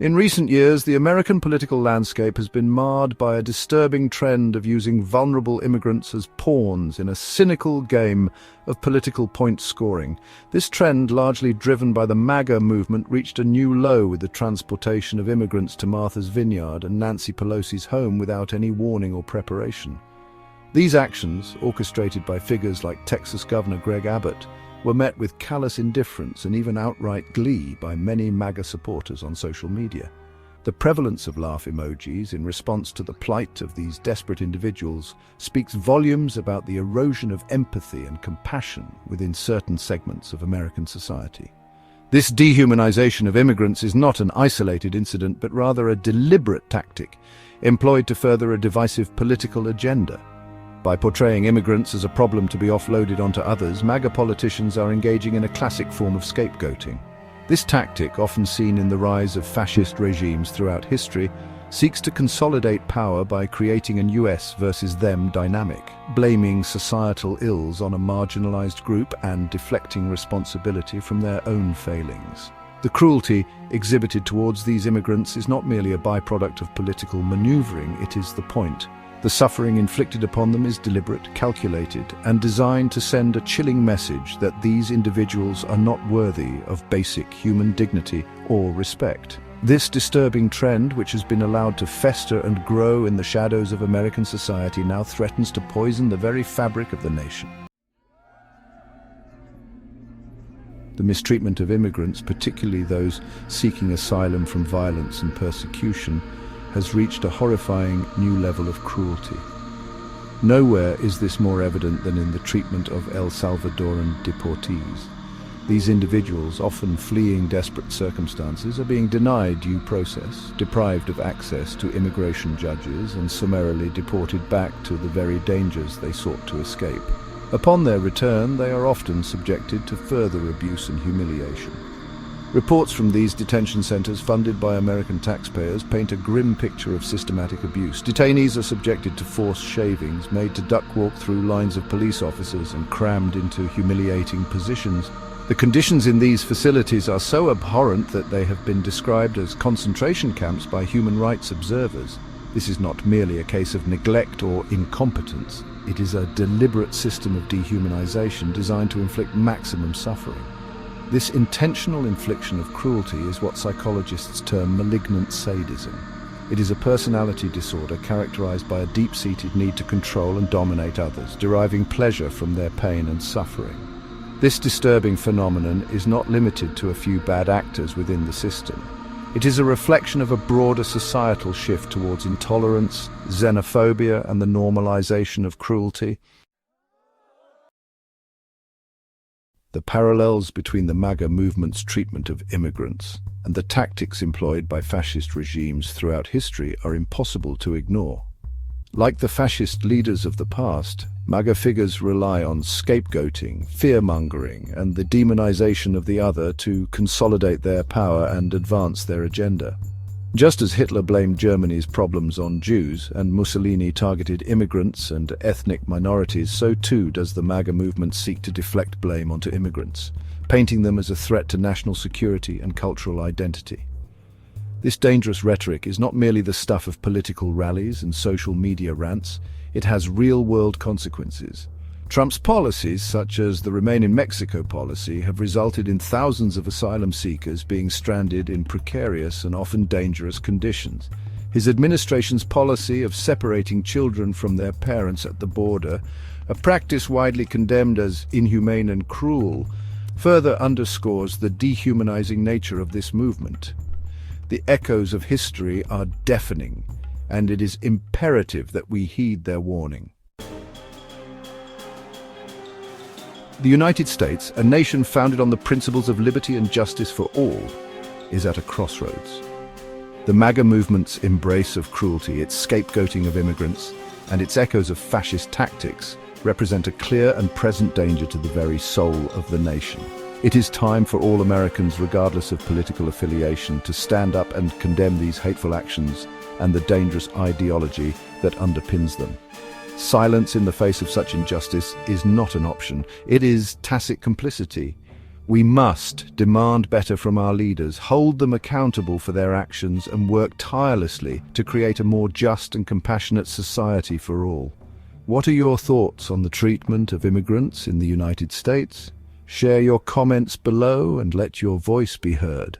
In recent years, the American political landscape has been marred by a disturbing trend of using vulnerable immigrants as pawns in a cynical game of political point scoring. This trend, largely driven by the MAGA movement, reached a new low with the transportation of immigrants to Martha's Vineyard and Nancy Pelosi's home without any warning or preparation. These actions, orchestrated by figures like Texas Governor Greg Abbott, were met with callous indifference and even outright glee by many MAGA supporters on social media. The prevalence of laugh emojis in response to the plight of these desperate individuals speaks volumes about the erosion of empathy and compassion within certain segments of American society. This dehumanization of immigrants is not an isolated incident, but rather a deliberate tactic employed to further a divisive political agenda. By portraying immigrants as a problem to be offloaded onto others, MAGA politicians are engaging in a classic form of scapegoating. This tactic, often seen in the rise of fascist regimes throughout history, seeks to consolidate power by creating an US versus them dynamic, blaming societal ills on a marginalized group and deflecting responsibility from their own failings. The cruelty exhibited towards these immigrants is not merely a byproduct of political maneuvering, it is the point. The suffering inflicted upon them is deliberate, calculated, and designed to send a chilling message that these individuals are not worthy of basic human dignity or respect. This disturbing trend, which has been allowed to fester and grow in the shadows of American society, now threatens to poison the very fabric of the nation. The mistreatment of immigrants, particularly those seeking asylum from violence and persecution, has reached a horrifying new level of cruelty. Nowhere is this more evident than in the treatment of El Salvadoran deportees. These individuals, often fleeing desperate circumstances, are being denied due process, deprived of access to immigration judges, and summarily deported back to the very dangers they sought to escape. Upon their return, they are often subjected to further abuse and humiliation. Reports from these detention centers, funded by American taxpayers, paint a grim picture of systematic abuse. Detainees are subjected to forced shavings, made to duck walk through lines of police officers, and crammed into humiliating positions. The conditions in these facilities are so abhorrent that they have been described as concentration camps by human rights observers. This is not merely a case of neglect or incompetence. It is a deliberate system of dehumanization designed to inflict maximum suffering. This intentional infliction of cruelty is what psychologists term malignant sadism. It is a personality disorder characterized by a deep-seated need to control and dominate others, deriving pleasure from their pain and suffering. This disturbing phenomenon is not limited to a few bad actors within the system. It is a reflection of a broader societal shift towards intolerance, xenophobia, and the normalization of cruelty. The parallels between the MAGA movement's treatment of immigrants and the tactics employed by fascist regimes throughout history are impossible to ignore. Like the fascist leaders of the past, MAGA figures rely on scapegoating, fear-mongering, and the demonization of the other to consolidate their power and advance their agenda. Just as Hitler blamed Germany's problems on Jews and Mussolini targeted immigrants and ethnic minorities, so too does the MAGA movement seek to deflect blame onto immigrants, painting them as a threat to national security and cultural identity. This dangerous rhetoric is not merely the stuff of political rallies and social media rants, it has real-world consequences. Trump's policies, such as the Remain in Mexico policy, have resulted in thousands of asylum seekers being stranded in precarious and often dangerous conditions. His administration's policy of separating children from their parents at the border, a practice widely condemned as inhumane and cruel, further underscores the dehumanizing nature of this movement. The echoes of history are deafening, and it is imperative that we heed their warning. The United States, a nation founded on the principles of liberty and justice for all, is at a crossroads. The MAGA movement's embrace of cruelty, its scapegoating of immigrants, and its echoes of fascist tactics represent a clear and present danger to the very soul of the nation. It is time for all Americans, regardless of political affiliation, to stand up and condemn these hateful actions and the dangerous ideology that underpins them. Silence in the face of such injustice is not an option. It is tacit complicity. We must demand better from our leaders, hold them accountable for their actions, and work tirelessly to create a more just and compassionate society for all. What are your thoughts on the treatment of immigrants in the United States? Share your comments below and let your voice be heard.